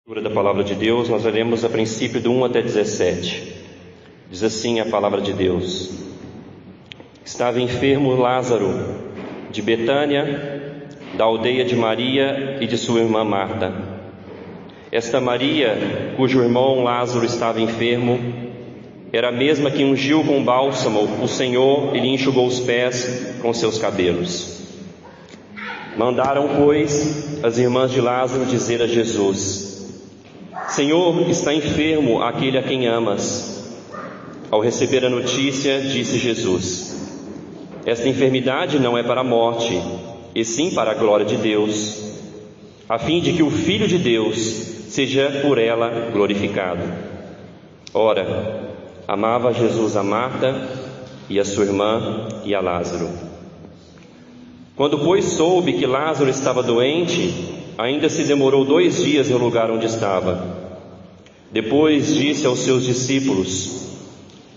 Da palavra de Deus, nós veremos a princípio do 1 até 17. Diz assim a palavra de Deus: Estava enfermo Lázaro, de Betânia, da aldeia de Maria e de sua irmã Marta. Esta Maria, cujo irmão Lázaro estava enfermo, era a mesma que ungiu com bálsamo o Senhor e lhe enxugou os pés com seus cabelos. Mandaram, pois, as irmãs de Lázaro dizer a Jesus: Senhor, está enfermo aquele a quem amas. Ao receber a notícia, disse Jesus: Esta enfermidade não é para a morte, e sim para a glória de Deus, a fim de que o Filho de Deus seja por ela glorificado. Ora, amava Jesus a Marta e a sua irmã e a Lázaro. Quando, pois, soube que Lázaro estava doente, ainda se demorou 2 dias no lugar onde estava. Depois disse aos seus discípulos: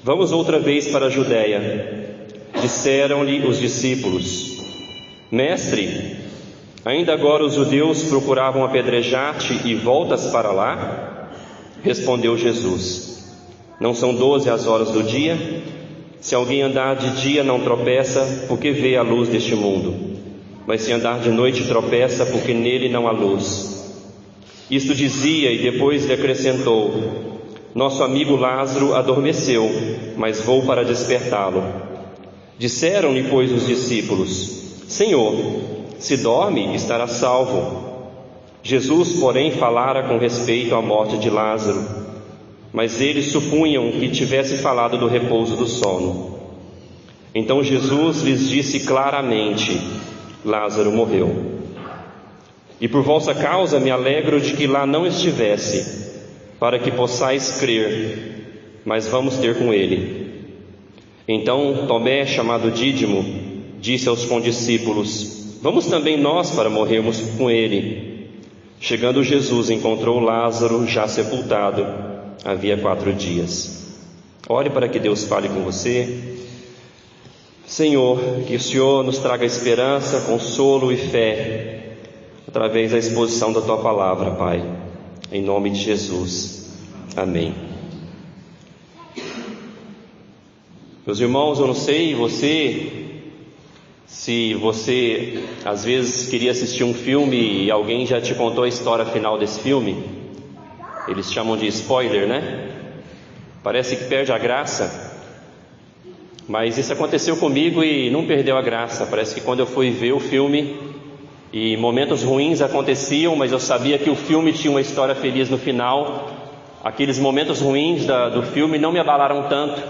Vamos outra vez para a Judéia. Disseram-lhe os discípulos: Mestre, ainda agora os judeus procuravam apedrejar-te e voltas para lá? Respondeu Jesus: Não são 12 as horas do dia? Se alguém andar de dia não tropeça, porque vê a luz deste mundo. Mas se andar de noite tropeça, porque nele não há luz. Isto dizia e depois lhe acrescentou: Nosso amigo Lázaro adormeceu, mas vou para despertá-lo. Disseram-lhe, pois, os discípulos: Senhor, se dorme, estará salvo. Jesus, porém, falara com respeito à morte de Lázaro, mas eles supunham que tivesse falado do repouso do sono. Então Jesus lhes disse claramente: Lázaro morreu. E por vossa causa me alegro de que lá não estivesse, para que possais crer, mas vamos ter com ele. Então Tomé, chamado Dídimo, disse aos condiscípulos: Vamos também nós para morrermos com ele. Chegando Jesus, encontrou Lázaro já sepultado, havia 4 dias. Ore para que Deus fale com você. Senhor, que o Senhor nos traga esperança, consolo e fé, através da exposição da Tua Palavra, Pai, em nome de Jesus, amém. Meus irmãos, eu não sei se você às vezes queria assistir um filme e alguém já te contou a história final desse filme. Eles chamam de spoiler, né? Parece que perde a graça, mas isso aconteceu comigo e não perdeu a graça. Parece que quando eu fui ver o filme e momentos ruins aconteciam, mas eu sabia que o filme tinha uma história feliz no final, aqueles momentos ruins do filme não me abalaram tanto,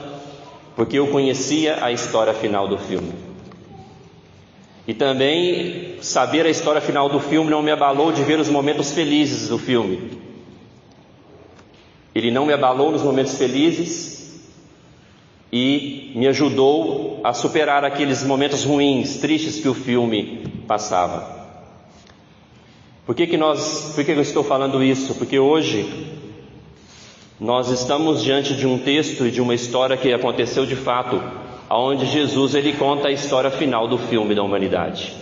porque eu conhecia a história final do filme. E também saber a história final do filme não me abalou de ver os momentos felizes do filme. Ele não me abalou nos momentos felizes e me ajudou a superar aqueles momentos ruins, tristes que o filme passava. Por que eu estou falando isso? Porque hoje nós estamos diante de um texto e de uma história que aconteceu de fato, onde Jesus ele conta a história final do filme da humanidade.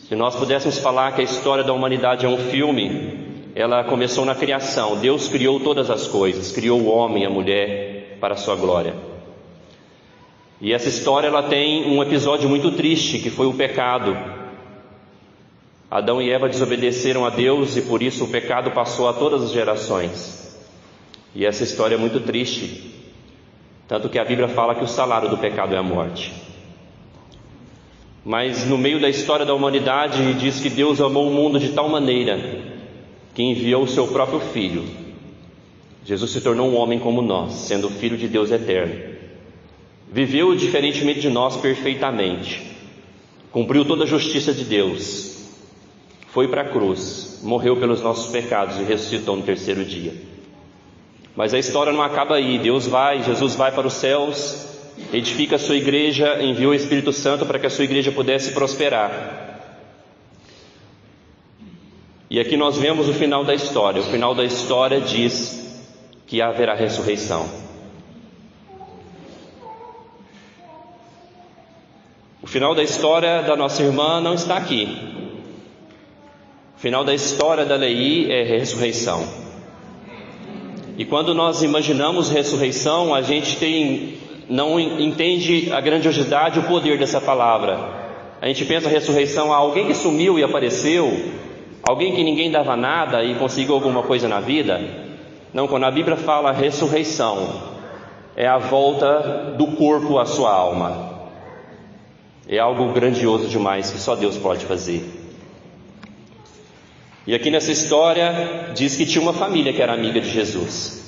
Se nós pudéssemos falar que a história da humanidade é um filme, ela começou na criação. Deus criou todas as coisas, criou o homem e a mulher para a sua glória. E essa história ela tem um episódio muito triste, que foi o pecado. Adão e Eva desobedeceram a Deus e por isso o pecado passou a todas as gerações. E essa história é muito triste, tanto que a Bíblia fala que o salário do pecado é a morte. Mas no meio da história da humanidade diz que Deus amou o mundo de tal maneira que enviou o seu próprio Filho. Jesus se tornou um homem como nós, sendo o Filho de Deus eterno. Viveu diferentemente de nós perfeitamente, cumpriu toda a justiça de Deus, foi para a cruz, morreu pelos nossos pecados e ressuscitou no 3º dia. Mas a história não acaba aí. Jesus vai para os céus, edifica a sua igreja, enviou o Espírito Santo para que a sua igreja pudesse prosperar. E aqui nós vemos o final da história. O final da história diz que haverá ressurreição. O final da história da nossa irmã não está aqui. O final da história da lei é ressurreição. E quando nós imaginamos ressurreição, a gente não entende a grandiosidade, o poder dessa palavra. A gente pensa ressurreição a alguém que sumiu e apareceu, alguém que ninguém dava nada e conseguiu alguma coisa na vida. Não, quando a Bíblia fala ressurreição, é a volta do corpo à sua alma. É algo grandioso demais que só Deus pode fazer. E aqui nessa história diz que tinha uma família que era amiga de Jesus.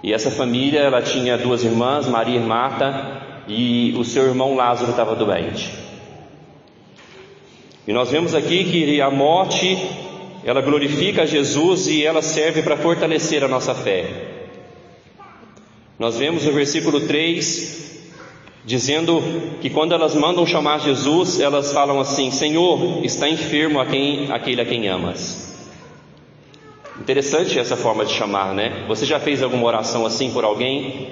E essa família, ela tinha 2 irmãs, Maria e Marta, e o seu irmão Lázaro estava doente. E nós vemos aqui que a morte, ela glorifica Jesus e ela serve para fortalecer a nossa fé. Nós vemos no versículo 3, dizendo que quando elas mandam chamar Jesus, elas falam assim: Senhor, está enfermo aquele a quem amas. Interessante essa forma de chamar, né? Você já fez alguma oração assim por alguém?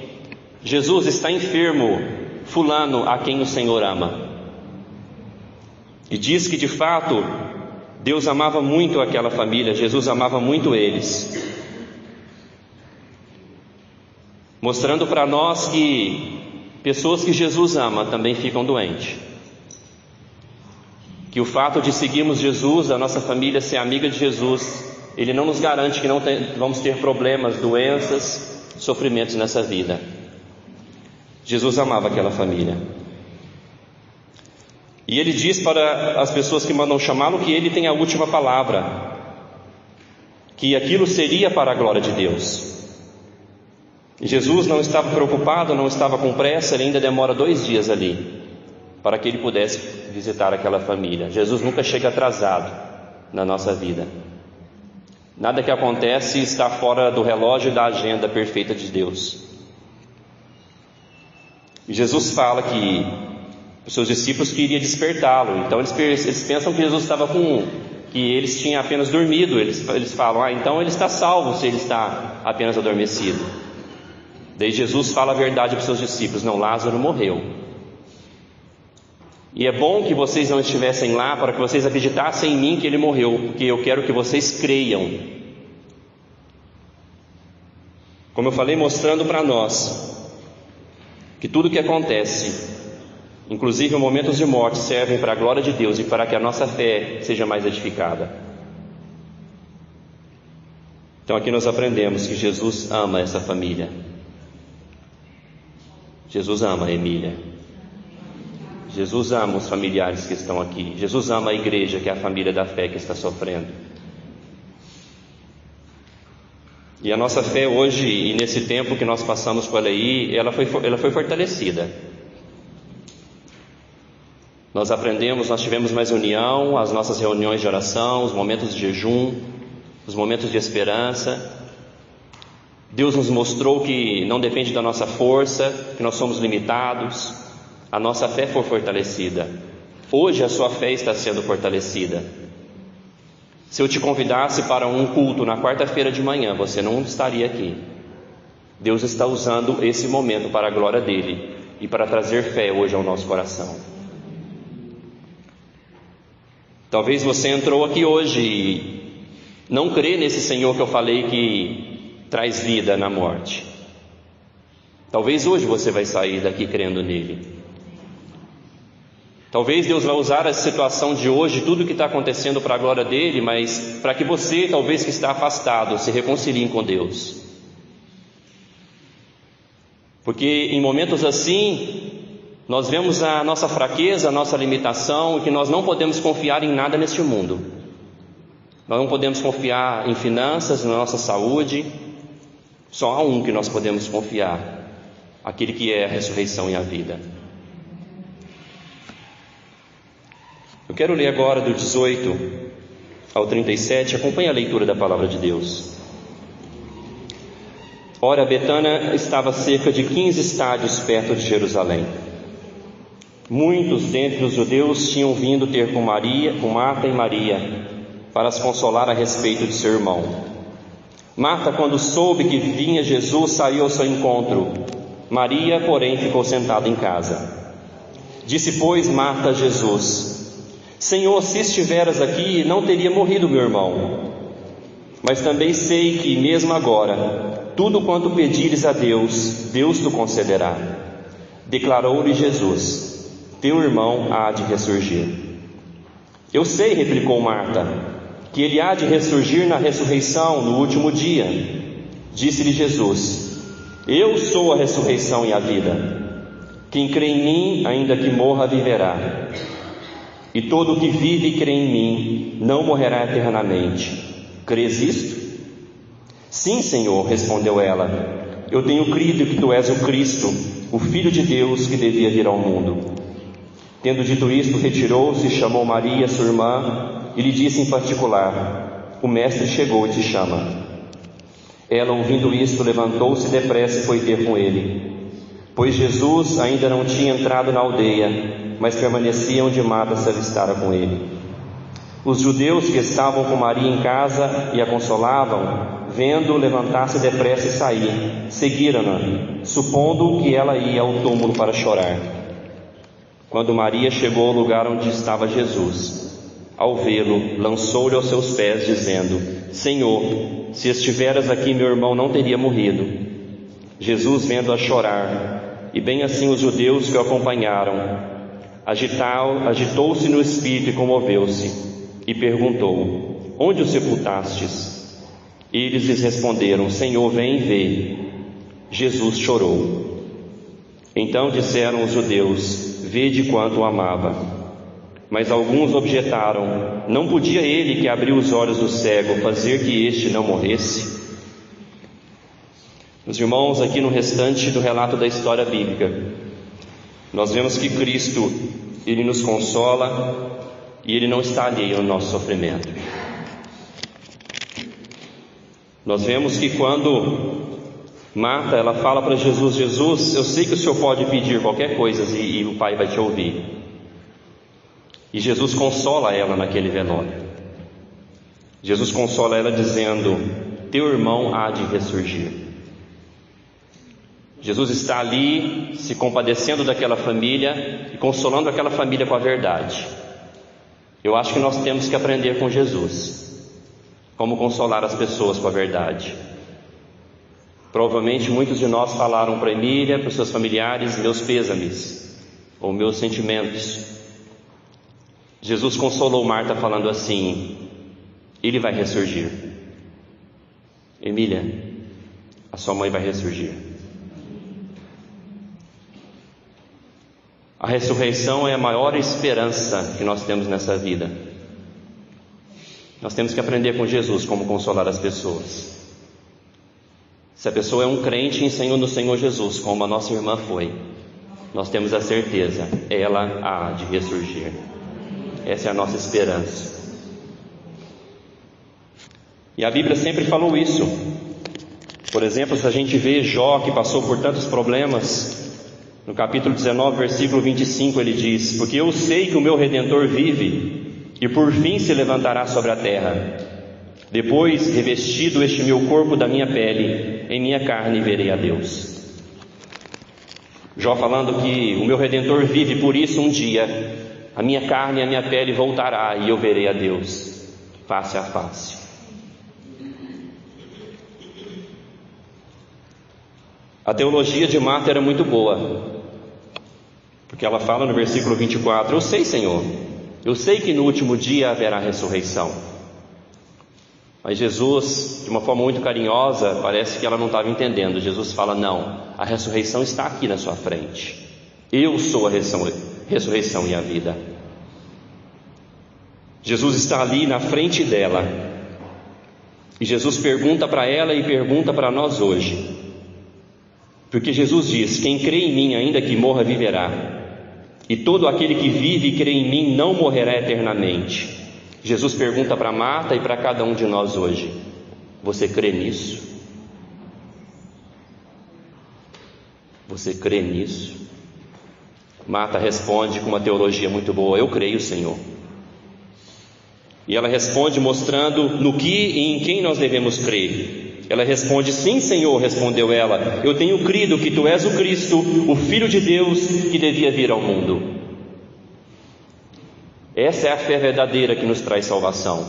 Jesus, está enfermo fulano a quem o Senhor ama. E diz que de fato Deus amava muito aquela família, Jesus amava muito eles, mostrando para nós que pessoas que Jesus ama também ficam doentes. Que o fato de seguirmos Jesus, a nossa família ser amiga de Jesus, Ele não nos garante que não vamos ter problemas, doenças, sofrimentos nessa vida. Jesus amava aquela família. E Ele diz para as pessoas que mandam chamá-lo que Ele tem a última palavra, que aquilo seria para a glória de Deus. E Jesus não estava preocupado, não estava com pressa, Ele ainda demora 2 dias ali, para que Ele pudesse visitar aquela família. Jesus nunca chega atrasado na nossa vida. Nada que acontece está fora do relógio e da agenda perfeita de Deus. E Jesus fala que os seus discípulos queriam despertá-lo. Então eles pensam que Jesus estava que eles tinham apenas dormido. Eles falam: então ele está salvo se ele está apenas adormecido. Daí Jesus fala a verdade para os seus discípulos: não, Lázaro morreu. E é bom que vocês não estivessem lá para que vocês acreditassem em mim que ele morreu, porque eu quero que vocês creiam. Como eu falei, mostrando para nós que tudo que acontece, inclusive momentos de morte, servem para a glória de Deus e para que a nossa fé seja mais edificada. Então aqui nós aprendemos que Jesus ama essa família. Jesus ama a Emília. Jesus ama os familiares que estão aqui. Jesus ama a igreja, que é a família da fé que está sofrendo. E a nossa fé hoje, e nesse tempo que nós passamos por aí, ela foi fortalecida. Nós aprendemos, nós tivemos mais união, as nossas reuniões de oração, os momentos de jejum, os momentos de esperança. Deus nos mostrou que não depende da nossa força, que nós somos limitados. A nossa fé foi fortalecida. Hoje a sua fé está sendo fortalecida. Se eu te convidasse para um culto na quarta-feira de manhã, você não estaria aqui. Deus está usando esse momento para a glória dele e para trazer fé hoje ao nosso coração. Talvez você entrou aqui hoje e não crê nesse Senhor que eu falei que traz vida na morte. Talvez hoje você vai sair daqui crendo nele. Talvez Deus vai usar a situação de hoje, tudo que está acontecendo para a glória dele, mas para que você, talvez que está afastado, se reconcilie com Deus. Porque em momentos assim, nós vemos a nossa fraqueza, a nossa limitação, e que nós não podemos confiar em nada neste mundo. Nós não podemos confiar em finanças, na nossa saúde. Só há um que nós podemos confiar, aquele que é a ressurreição e a vida. Eu quero ler agora do 18 ao 37, acompanhe a leitura da palavra de Deus. Ora, Betânia estava a cerca de 15 estádios perto de Jerusalém. Muitos dentre os judeus tinham vindo ter com Marta e Maria, para as consolar a respeito de seu irmão. Marta, quando soube que vinha Jesus, saiu ao seu encontro. Maria, porém, ficou sentada em casa. Disse, pois, Marta a Jesus: Senhor, se estiveras aqui, não teria morrido meu irmão. Mas também sei que, mesmo agora, tudo quanto pedires a Deus, Deus te concederá. Declarou-lhe Jesus: teu irmão há de ressurgir. Eu sei, replicou Marta, que ele há de ressurgir na ressurreição, no último dia. Disse-lhe Jesus: eu sou a ressurreição e a vida. Quem crê em mim, ainda que morra, viverá. E todo o que vive e crê em mim não morrerá eternamente. Crês isto? Sim, Senhor, respondeu ela. Eu tenho crido que tu és o Cristo, o Filho de Deus que devia vir ao mundo. Tendo dito isto, retirou-se e chamou Maria, sua irmã, e lhe disse em particular: o Mestre chegou e te chama. Ela, ouvindo isto, levantou-se depressa e foi ter com ele. Pois Jesus ainda não tinha entrado na aldeia, mas permanecia onde Marta se alistara com ele. Os judeus que estavam com Maria em casa e a consolavam, vendo-o levantar-se depressa e sair, seguiram-na, supondo que ela ia ao túmulo para chorar. Quando Maria chegou ao lugar onde estava Jesus, ao vê-lo, lançou-lhe aos seus pés, dizendo: Senhor, se estiveras aqui, meu irmão não teria morrido. Jesus, vendo-a chorar, e bem assim os judeus que o acompanharam, agitou-se no espírito e comoveu-se, e perguntou: onde o sepultastes? Eles lhes responderam: Senhor, vem e vê. Jesus chorou. Então disseram os judeus: vede quanto o amava. Mas alguns objetaram: não podia ele, que abriu os olhos do cego, fazer que este não morresse? Meus irmãos, aqui no restante do relato da história bíblica, nós vemos que Cristo, Ele nos consola e Ele não está alheio ao nosso sofrimento. Nós vemos que quando Marta, ela fala para Jesus: Jesus, eu sei que o Senhor pode pedir qualquer coisa e o Pai vai te ouvir. E Jesus consola ela naquele velório. Jesus consola ela dizendo: teu irmão há de ressurgir. Jesus está ali se compadecendo daquela família e consolando aquela família com a verdade. Eu acho que nós temos que aprender com Jesus como consolar as pessoas com a verdade. Provavelmente muitos de nós falaram para Emília, para os seus familiares: meus pêsames, ou meus sentimentos. Jesus consolou Marta falando assim: ele vai ressurgir. Emília, a sua mãe vai ressurgir. A ressurreição é a maior esperança que nós temos nessa vida. Nós temos que aprender com Jesus como consolar as pessoas. Se a pessoa é um crente no Senhor Jesus, como a nossa irmã foi, nós temos a certeza, ela há de ressurgir. Essa é a nossa esperança. E a Bíblia sempre falou isso. Por exemplo, se a gente vê Jó, que passou por tantos problemas, no capítulo 19, versículo 25, ele diz: porque eu sei que o meu Redentor vive, e por fim se levantará sobre a terra. Depois, revestido este meu corpo da minha pele, em minha carne verei a Deus. Jó falando que o meu Redentor vive, por isso um dia a minha carne e a minha pele voltará e eu verei a Deus face a face. A teologia de Marta era muito boa, porque ela fala no versículo 24: eu sei, Senhor, eu sei que no último dia haverá ressurreição. Mas Jesus, de uma forma muito carinhosa, parece que ela não estava entendendo. Jesus fala: não, a ressurreição está aqui na sua frente. Eu sou a ressurreição e a vida. Jesus está ali na frente dela, e Jesus pergunta para ela e pergunta para nós hoje, porque Jesus diz: quem crê em mim, ainda que morra, viverá. E todo aquele que vive e crê em mim não morrerá eternamente. Jesus pergunta para Marta e para cada um de nós hoje: você crê nisso? Você crê nisso? Marta responde com uma teologia muito boa: eu creio, Senhor. E ela responde mostrando no que e em quem nós devemos crer. Ela responde: sim, Senhor, respondeu ela, eu tenho crido que tu és o Cristo, o Filho de Deus que devia vir ao mundo. Essa é a fé verdadeira que nos traz salvação.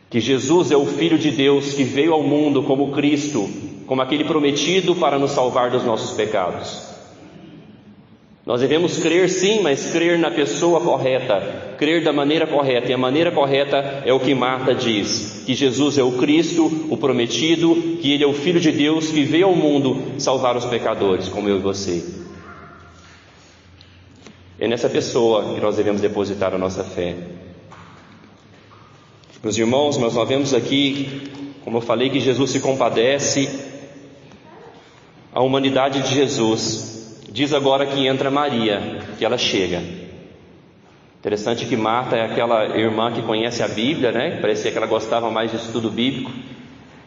Que Jesus é o Filho de Deus que veio ao mundo como Cristo, como aquele prometido para nos salvar dos nossos pecados. Nós devemos crer sim, mas crer na pessoa correta, crer da maneira correta. E a maneira correta é o que Marta diz, que Jesus é o Cristo, o prometido, que Ele é o Filho de Deus que veio ao mundo salvar os pecadores, como eu e você. É nessa pessoa que nós devemos depositar a nossa fé. Meus irmãos, nós vemos aqui, como eu falei, que Jesus se compadece, a humanidade de Jesus. Diz agora que entra Maria, que ela chega. Interessante que Marta é aquela irmã que conhece a Bíblia, né? Parecia que ela gostava mais de estudo bíblico.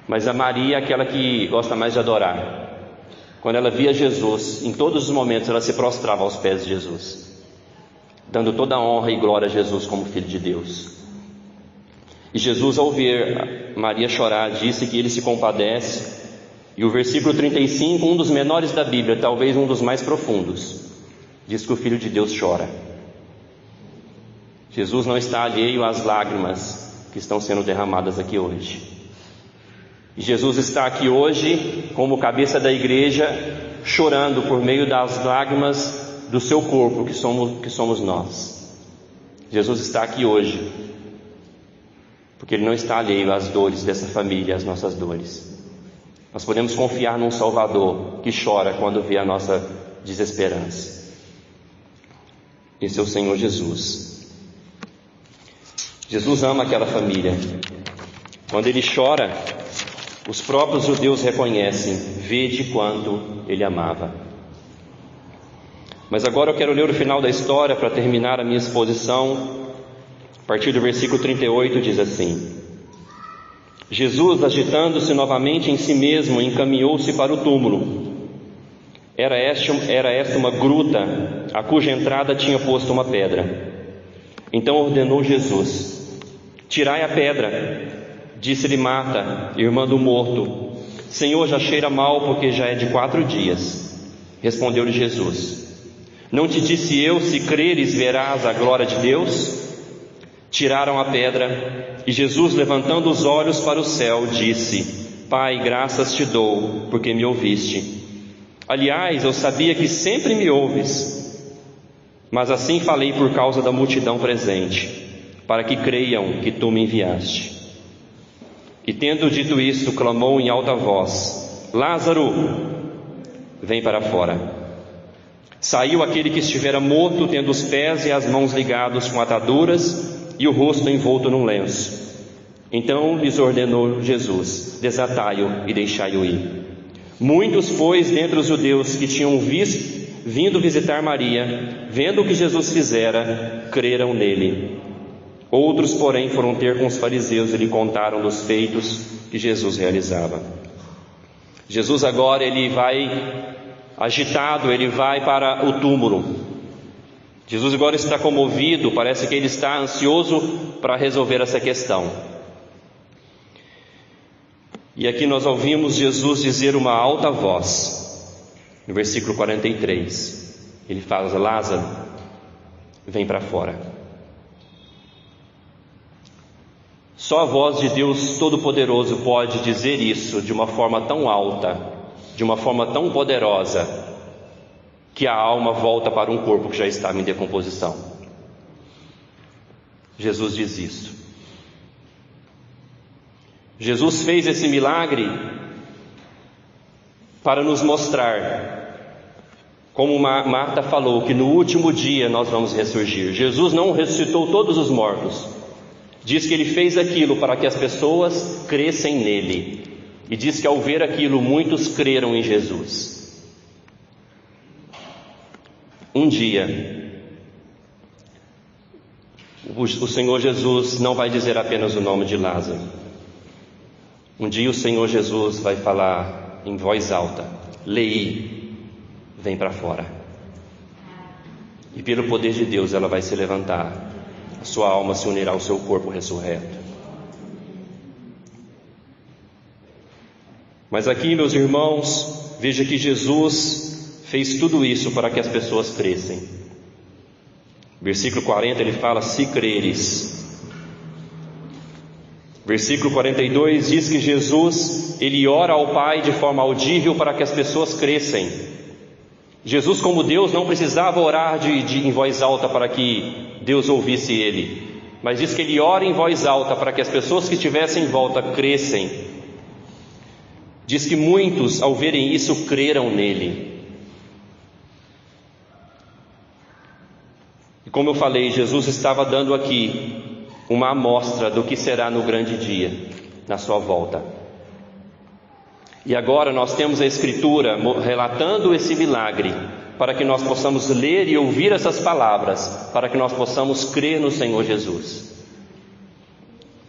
Mas a Maria é aquela que gosta mais de adorar. Quando ela via Jesus, em todos os momentos ela se prostrava aos pés de Jesus, dando toda a honra e glória a Jesus como Filho de Deus. E Jesus, ao ver Maria chorar, disse que Ele se compadece. E o versículo 35, um dos menores da Bíblia, talvez um dos mais profundos, diz que o Filho de Deus chora. Jesus não está alheio às lágrimas que estão sendo derramadas aqui hoje. E Jesus está aqui hoje como cabeça da igreja, chorando por meio das lágrimas do seu corpo, que somos nós. Jesus está aqui hoje porque Ele não está alheio às dores dessa família, às nossas dores. Nós podemos confiar num Salvador que chora quando vê a nossa desesperança. Esse é o Senhor Jesus. Jesus ama aquela família. Quando Ele chora, os próprios judeus reconhecem, vede quanto Ele amava. Mas agora eu quero ler o final da história para terminar a minha exposição. A partir do versículo 38 diz assim: Jesus, agitando-se novamente em si mesmo, encaminhou-se para o túmulo. Era esta uma gruta, a cuja entrada tinha posto uma pedra. Então ordenou Jesus: tirai a pedra. Disse-lhe Marta, irmã do morto: Senhor, já cheira mal, porque já é de 4 dias. Respondeu-lhe Jesus: não te disse eu, se creres verás a glória de Deus? Tiraram a pedra, e Jesus, levantando os olhos para o céu, disse: Pai, graças te dou, porque me ouviste. Aliás, eu sabia que sempre me ouves, mas assim falei por causa da multidão presente, para que creiam que tu me enviaste. E tendo dito isto, clamou em alta voz: Lázaro, vem para fora. Saiu aquele que estivera morto, tendo os pés e as mãos ligados com ataduras e o rosto envolto num lenço. Então lhes ordenou Jesus: desatai-o e deixai-o ir. Muitos, pois, dentre os judeus que tinham vindo visitar Maria, vendo o que Jesus fizera, creram nele. Outros, porém, foram ter com os fariseus e lhe contaram dos feitos que Jesus realizava. Jesus agora ele vai agitado, ele vai para o túmulo. Jesus agora está comovido, parece que ele está ansioso para resolver essa questão. E aqui nós ouvimos Jesus dizer uma alta voz, no versículo 43, ele fala: Lázaro, vem para fora. Só a voz de Deus Todo-Poderoso pode dizer isso de uma forma tão alta, de uma forma tão poderosa, que a alma volta para um corpo que já estava em decomposição. Jesus diz isso. Jesus fez esse milagre para nos mostrar, como Marta falou, que no último dia nós vamos ressurgir. Jesus não ressuscitou todos os mortos. Diz que Ele fez aquilo para que as pessoas crescem nele. E diz que ao ver aquilo, muitos creram em Jesus. Um dia, o Senhor Jesus não vai dizer apenas o nome de Lázaro. Um dia o Senhor Jesus vai falar em voz alta: Lei, vem para fora. E pelo poder de Deus ela vai se levantar. A sua alma se unirá ao seu corpo ressurreto. Mas aqui, meus irmãos, veja que Jesus fez tudo isso para que as pessoas crescem. Versículo 40 ele fala: se creres. Versículo 42 diz que Jesus, ele ora ao Pai de forma audível para que as pessoas crescem. Jesus, como Deus, não precisava orar em voz alta para que Deus ouvisse ele, mas diz que ele ora em voz alta para que as pessoas que estivessem em volta crescem. Diz que muitos, ao verem isso, creram nele. E como eu falei, Jesus estava dando aqui uma amostra do que será no grande dia, na sua volta. E agora nós temos a Escritura relatando esse milagre, para que nós possamos ler e ouvir essas palavras, para que nós possamos crer no Senhor Jesus.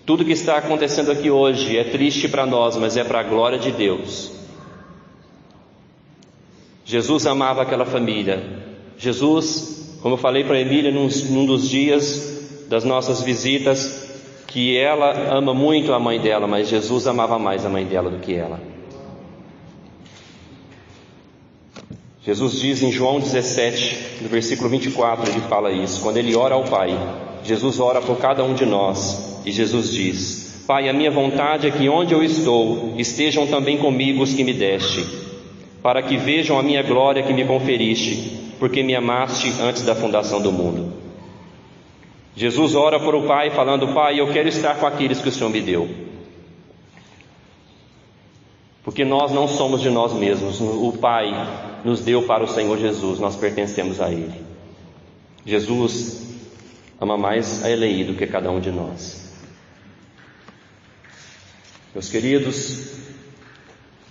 Tudo que está acontecendo aqui hoje é triste para nós, mas é para a glória de Deus. Jesus amava aquela família. Jesus, como eu falei para a Emília num dos dias das nossas visitas, que ela ama muito a mãe dela, mas Jesus amava mais a mãe dela do que ela. Jesus diz em João 17, no versículo 24, ele fala isso. Quando ele ora ao Pai, Jesus ora por cada um de nós, e Jesus diz: Pai, a minha vontade é que onde eu estou, estejam também comigo os que me deste, para que vejam a minha glória que me conferiste, porque me amaste antes da fundação do mundo. Jesus ora por o Pai, falando: Pai, eu quero estar com aqueles que o Senhor me deu. Porque nós não somos de nós mesmos. O Pai nos deu para o Senhor Jesus, nós pertencemos a Ele. Jesus ama mais a Elei do que cada um de nós. Meus queridos,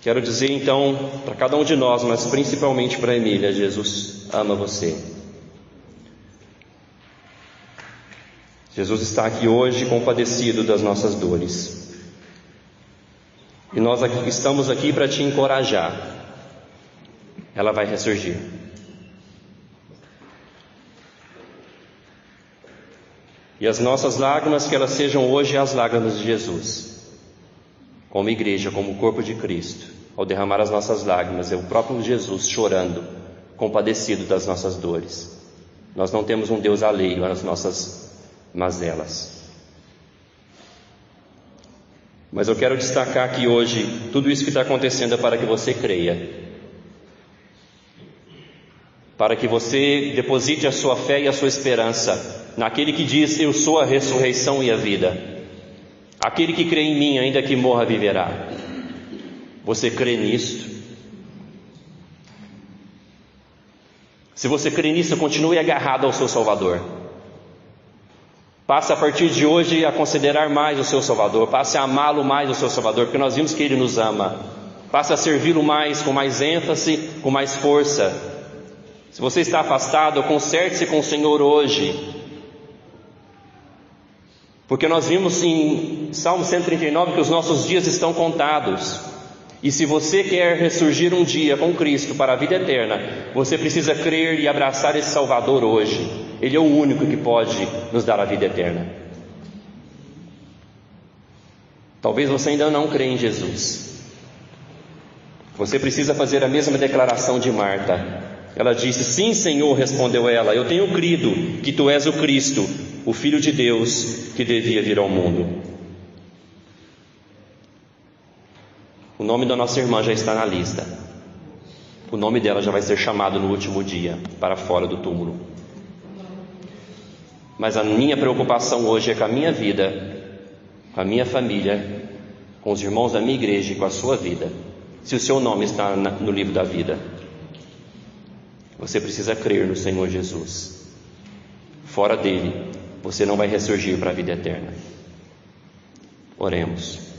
quero dizer então para cada um de nós, mas principalmente para a Emília: Jesus ama você. Jesus está aqui hoje compadecido das nossas dores. E nós estamos aqui para te encorajar. Ela vai ressurgir. E as nossas lágrimas, que elas sejam hoje as lágrimas de Jesus. Como igreja, como corpo de Cristo. Ao derramar as nossas lágrimas, é o próprio Jesus chorando, compadecido das nossas dores. Nós não temos um Deus alheio às nossas mazelas. Mas eu quero destacar aqui hoje, tudo isso que está acontecendo é para que você creia, para que você deposite a sua fé e a sua esperança naquele que diz: eu sou a ressurreição e a vida. Aquele que crê em mim, ainda que morra, viverá. Você crê nisto? Se você crê nisso, continue agarrado ao seu Salvador. Passe a partir de hoje a considerar mais o seu Salvador. Passe a amá-lo mais, o seu Salvador, porque nós vimos que Ele nos ama. Passe a servi-lo mais, com mais ênfase, com mais força. Se você está afastado, conserte-se com o Senhor hoje. Porque nós vimos em Salmo 139 que os nossos dias estão contados. E se você quer ressurgir um dia com Cristo para a vida eterna, você precisa crer e abraçar esse Salvador hoje. Ele é o único que pode nos dar a vida eterna. Talvez você ainda não crê em Jesus. Você precisa fazer a mesma declaração de Marta. Ela disse: sim, Senhor, respondeu ela, eu tenho crido que Tu és o Cristo, o Filho de Deus, que devia vir ao mundo. O nome da nossa irmã já está na lista. O nome dela já vai ser chamado no último dia, para fora do túmulo. Mas a minha preocupação hoje é com a minha vida, com a minha família, com os irmãos da minha igreja e com a sua vida. Se o seu nome está no livro da vida, você precisa crer no Senhor Jesus. Fora dele, você não vai ressurgir para a vida eterna. Oremos.